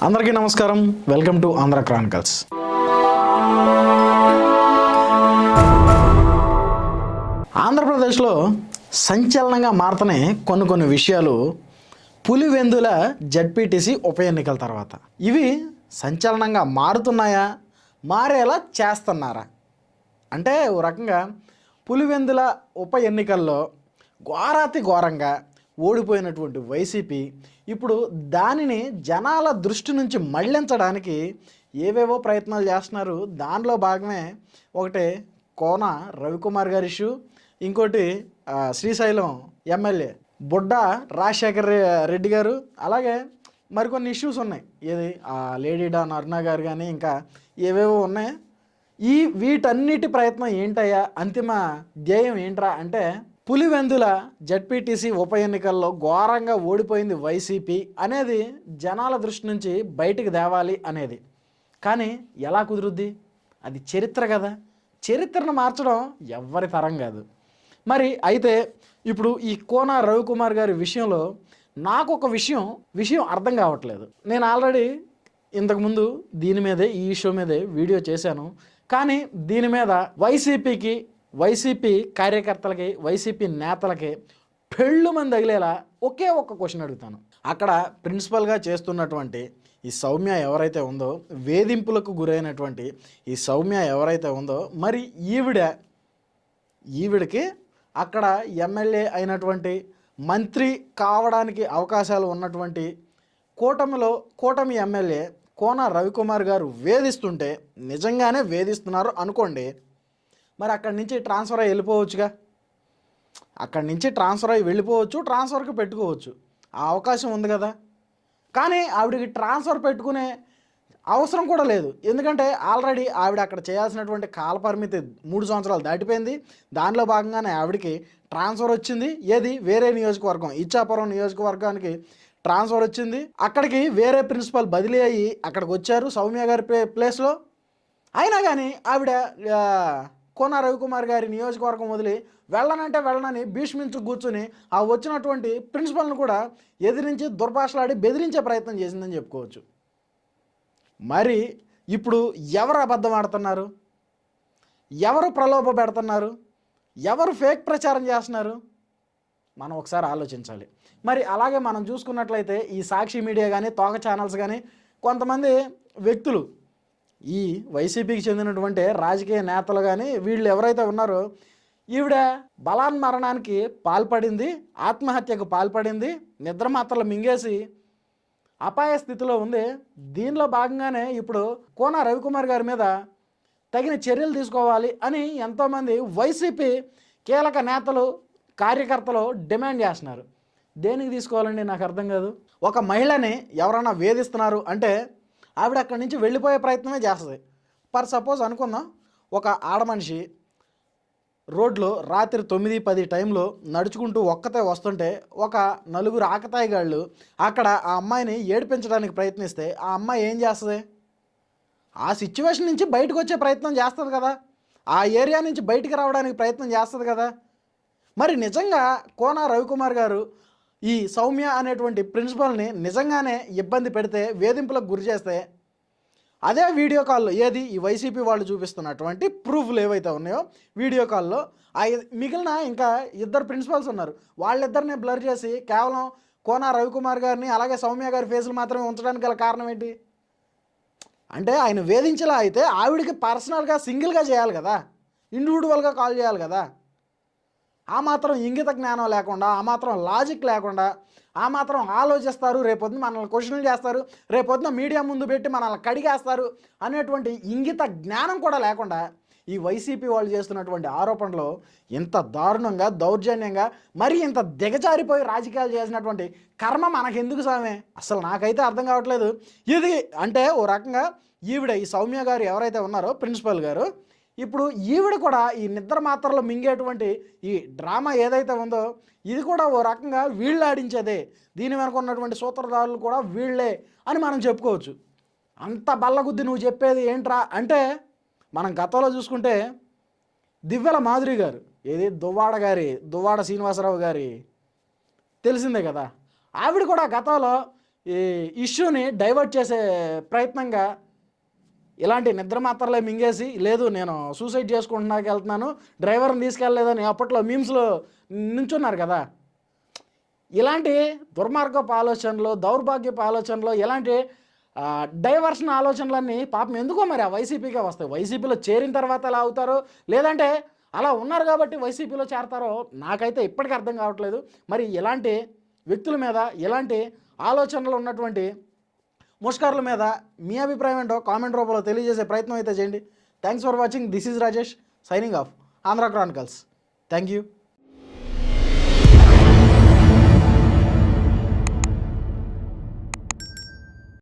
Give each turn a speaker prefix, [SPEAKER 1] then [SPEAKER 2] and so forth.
[SPEAKER 1] అందరికీ నమస్కారం. Welcome to Andhra Chronicles. ఆంధ్రప్రదేశ్లో సంచలనంగా మారుతున్నాయి కొన్ని విషయాలు పులివెందుల జడ్పీటీసీ ఉప ఎన్నికల తర్వాత. ఇవి సంచలనంగా మారుతున్నాయా, మారేలా చేస్తున్నారా అంటే ఓ రకంగా పులివెందుల ఉప ఎన్నికల్లో ఘోరాతి ఘోరంగా ఓడిపోయినటువంటి వైసీపీ ఇప్పుడు దానిని జనాల దృష్టి నుంచి మళ్లించడానికి ఏవేవో ప్రయత్నాలు చేస్తున్నారు. దానిలో భాగమే ఒకటి కోన రవికుమార్ గారి ఇష్యూ, ఇంకోటి శ్రీశైలం ఎమ్మెల్యే బుడ్డ రాజశేఖర్ రెడ్డి గారు, అలాగే మరికొన్ని ఇష్యూస్ ఉన్నాయి. ఏది లేడీ డాన్ అరుణ గారు కానీ ఇంకా ఏవేవో ఉన్నాయి. వీటన్నిటి ప్రయత్నం ఏంటయ్యా, అంతిమ ధ్యేయం ఏంట్రా అంటే పులివెందుల జడ్పీటీసీ ఉప ఎన్నికల్లో ఘోరంగా ఓడిపోయింది వైసీపీ అనేది జనాల దృష్టి నుంచి బయటికి తేవాలి అనేది. కానీ ఎలా కుదురుద్ది? అది చరిత్ర కదా, చరిత్రను మార్చడం ఎవ్వరి తరం కాదు. మరి అయితే ఇప్పుడు ఈ కోన రవికుమార్ గారి విషయంలో నాకు ఒక విషయం అర్థం కావట్లేదు. నేను ఆల్రెడీ ఇంతకుముందు దీని మీదే ఈ ఇష్యూ మీదే వీడియో చేశాను. కానీ దీని మీద వైసీపీ కార్యకర్తలకి, వైసీపీ నేతలకి పెళ్ళు మంది తగిలేలా ఒకే ఒక్క క్వశ్చన్ అడుగుతాను. అక్కడ ప్రిన్సిపల్గా చేస్తున్నటువంటి ఈ సౌమ్య ఎవరైతే ఉందో, వేధింపులకు గురైనటువంటి ఈ సౌమ్య ఎవరైతే ఉందో, మరి ఈవిడికి అక్కడ ఎమ్మెల్యే అయినటువంటి మంత్రి కావడానికి అవకాశాలు ఉన్నటువంటి కూటమి ఎమ్మెల్యే కోన రవికుమార్ గారు వేధిస్తుంటే, నిజంగానే వేధిస్తున్నారు అనుకోండి, మరి అక్కడి నుంచి ట్రాన్స్ఫర్ అయ్యి వెళ్ళిపోవచ్చుగా. ట్రాన్స్ఫర్కి పెట్టుకోవచ్చు, ఆ అవకాశం ఉంది కదా. కానీ ఆవిడకి ట్రాన్స్ఫర్ పెట్టుకునే అవసరం కూడా లేదు. ఎందుకంటే ఆల్రెడీ ఆవిడ అక్కడ చేయాల్సినటువంటి కాలపరిమితి 3 సంవత్సరాలు దాటిపోయింది. దానిలో భాగంగానే ఆవిడకి ట్రాన్స్ఫర్ వచ్చింది. ఏది వేరే నియోజకవర్గం, ఇచ్చాపురం నియోజకవర్గానికి ట్రాన్స్ఫర్ వచ్చింది. అక్కడికి వేరే ప్రిన్సిపల్ బదిలీ అయ్యి అక్కడికి వచ్చారు సౌమ్య గారి ప్లేస్లో. అయినా కానీ ఆవిడ కోన రవికుమార్ గారి నియోజకవర్గం వదిలి వెళ్ళనని భీష్మించు కూర్చుని ఆ వచ్చినటువంటి ప్రిన్సిపల్ను కూడా ఎదిరించి దుర్భాషలాడి బెదిరించే ప్రయత్నం చేసిందని చెప్పుకోవచ్చు. మరి ఇప్పుడు ఎవరు అబద్ధం ఆడుతున్నారు, ఎవరు ప్రలోభ పెడుతున్నారు, ఎవరు ఫేక్ ప్రచారం చేస్తున్నారు, మనం ఒకసారి ఆలోచించాలి. మరి అలాగే మనం చూసుకున్నట్లయితే ఈ సాక్షి మీడియా కానీ, తోక ఛానల్స్ కానీ, కొంతమంది వ్యక్తులు, ఈ వైసీపీకి చెందినటువంటి రాజకీయ నేతలు కానీ, వీళ్ళు ఎవరైతే ఉన్నారో, ఈవిడ బలాన్మరణానికి పాల్పడింది, ఆత్మహత్యకు పాల్పడింది, నిద్రమాత్రలు మింగేసి అపాయ స్థితిలో ఉంది. దీనిలో భాగంగానే ఇప్పుడు కోన రవికుమార్ గారి మీద తగిన చర్యలు తీసుకోవాలి అని ఎంతోమంది వైసీపీ కీలక నేతలు, కార్యకర్తలు డిమాండ్ చేస్తున్నారు. దేనికి తీసుకోవాలండి నాకు అర్థం కాదు. ఒక మహిళని ఎవరైనా వేధిస్తున్నారు అంటే ఆవిడ అక్కడి నుంచి వెళ్ళిపోయే ప్రయత్నమే చేస్తుంది. సపోజ్ అనుకుందాం, ఒక ఆడమనిషి రోడ్లో రాత్రి 9-10 టైంలో నడుచుకుంటూ ఒక్కతే వస్తుంటే ఒక నలుగురు ఆకతాయిగాళ్ళు అక్కడ ఆ అమ్మాయిని ఏడిపించడానికి ప్రయత్నిస్తే ఆ అమ్మాయి ఏం చేస్తుంది? ఆ సిచ్యువేషన్ నుంచి బయటకు వచ్చే ప్రయత్నం చేస్తుంది కదా, ఆ ఏరియా నుంచి బయటికి రావడానికి ప్రయత్నం చేస్తుంది కదా. మరి నిజంగా కోన రవికుమార్ గారు ఈ సౌమ్య అనేటువంటి ప్రిన్సిపల్ని నిజంగానే ఇబ్బంది పెడితే, వేధింపులకు గురి చేస్తే, అదే వీడియో కాల్లో ఏది ఈ వైసీపీ వాళ్ళు చూపిస్తున్నటువంటి ప్రూఫ్లు ఏవైతే ఉన్నాయో వీడియో కాల్లో మిగిలిన ఇంకా 2 ప్రిన్సిపల్స్ ఉన్నారు, వాళ్ళిద్దరిని బ్లర్ చేసి కేవలం కోన రవికుమార్ గారిని అలాగే సౌమ్య గారి ఫేసులు మాత్రమే ఉంచడానికి గల కారణం ఏంటి? అంటే ఆయన వేధించేలా అయితే ఆవిడికి పర్సనల్గా సింగిల్గా చేయాలి కదా, ఇండివిజువల్గా కాల్ చేయాలి కదా. ఆ మాత్రం ఇంగిత జ్ఞానం లేకుండా, ఆ మాత్రం లాజిక్ లేకుండా, ఆ మాత్రం ఆలోచిస్తారు, రేపొద్దున మనల్ని క్వశ్చన్లు చేస్తారు, రేపొద్దున మీడియా ముందు పెట్టి మనల్ని కడిగేస్తారు అనేటువంటి ఇంగిత జ్ఞానం కూడా లేకుండా ఈ వైసీపీ వాళ్ళు చేస్తున్నటువంటి ఆరోపణలు ఇంత దారుణంగా, దౌర్జన్యంగా, మరి ఇంత దిగజారిపోయి రాజకీయాలు చేసినటువంటి కర్మ మనకెందుకు సామే? అసలు నాకైతే అర్థం కావట్లేదు. ఇది అంటే ఓ రకంగా ఈవిడ ఈ సౌమ్య గారు ఎవరైతే ఉన్నారో ప్రిన్సిపల్ గారు, ఇప్పుడు ఈవిడ కూడా ఈ నిద్ర మాత్రలో మింగేటువంటి ఈ డ్రామా ఏదైతే ఉందో ఇది కూడా ఓ రకంగా వీళ్ళు ఆడించేదే, దీని వెనక ఉన్నటువంటి సూత్రధారులు కూడా వీళ్ళే అని మనం చెప్పుకోవచ్చు. అంత బల్లగుద్ది నువ్వు చెప్పేది ఏంట్రా అంటే, మనం గతంలో చూసుకుంటే దివ్యల మాధురి గారు, ఏది దువ్వాడ శ్రీనివాసరావు గారి తెలిసిందే కదా, ఆవిడ కూడా గతంలో ఈ ఇష్యూని డైవర్ట్ చేసే ప్రయత్నంగా ఇలాంటి నిద్ర మాత్రలే మింగేసి, లేదు నేను సూసైడ్ చేసుకుంటున్నాకి వెళ్తున్నాను, డ్రైవర్ని తీసుకెళ్ళలేదని అప్పట్లో మీమ్స్లో నుంచున్నారు కదా. ఇలాంటి దుర్మార్గపు ఆలోచనలు, దౌర్భాగ్యపు ఆలోచనలు, ఇలాంటి డైవర్షన్ ఆలోచనలన్నీ పాపం ఎందుకో మరి ఆ వైసీపీకే వస్తాయి. వైసీపీలో చేరిన తర్వాత అలా అవుతారో, లేదంటే అలా ఉన్నారు కాబట్టి వైసీపీలో చేరతారో నాకైతే ఇప్పటికీ అర్థం కావట్లేదు. మరి ఇలాంటి వ్యక్తుల మీద, ఇలాంటి ఆలోచనలు ఉన్నటువంటి ముష్కరుల మీద మీ అభిప్రాయం ఏంటో కామెంట్ రూపంలో తెలియజేసే ప్రయత్నం అయితే చేయండి. Thanks for watching. This is Rajesh signing off Andhra Chronicles. Thank you.